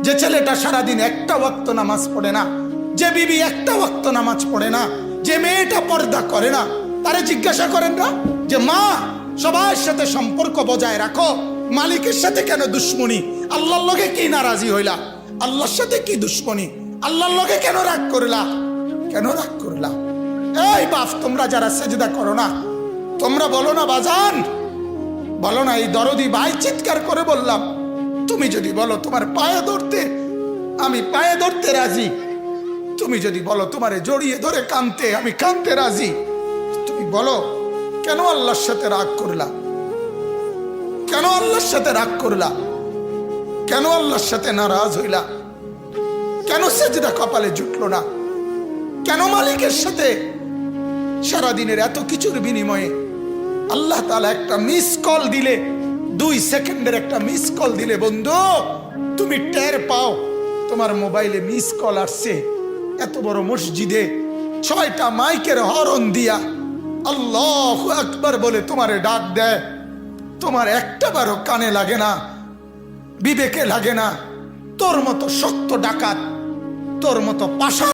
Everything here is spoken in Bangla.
যে ছেলেটা সারাদিন একটা ওয়াক্ত নামাজ পড়ে না, যে বিবি একটা ওয়াক্ত নামাজ পড়ে না, যে মেয়েটা পর্দা করে না, তারে জিজ্ঞাসা করেন না যে মা সবার সাথে সম্পর্ক বজায় রাখো, মালিকের সাথে কেন দুশ্মনী? আল্লাহর লগে কি নারাজি হইলা? আল্লাহর সাথে কি দুশ্মনী? আল্লাহর লগে কেন রাগ করলা? কেন রাগ করলা? এই বাপ, তোমরা যারা সেজদা করো না, তোমরা বলো না বাজান, বলো না, এই দরদি ভাই চিৎকার করে বললাম, তুমি যদি বলো তোমার পায়ে ধরতে, আমি পায়ে ধরতে রাজি। তুমি যদি বলো তোমারে জড়িয়ে ধরে কাঁদতে, আমি কাঁদতে রাজি। তুমি বলো কেন আল্লাহর সাথে রাগ করলা? কেন আল্লাহর সাথে রাগ করলা? কেন আল্লাহর সাথে নারাজ হইলা? কেন সেজদা কপালে জুটলো না? কেন মালিকের সাথে সারাদিনের এত কিছুর বিনিময়ে আল্লাহ তাআলা একটা মিস কল দিলে, 2 সেকেন্ডের একটা মিস কল দিলে বন্ধু তুমি টের পাও তোমার মোবাইলে মিস কল আসছে। এত বড় মসজিদে 6টা মাইকের হরন দিয়া আল্লাহু আকবার বলে তোমারে ডাক দেয়, তোমার একটা বারও কানে লাগে না, বিবেকে লাগে না। তোর মতো শক্ত ডাকাত, তোর মতো পাশা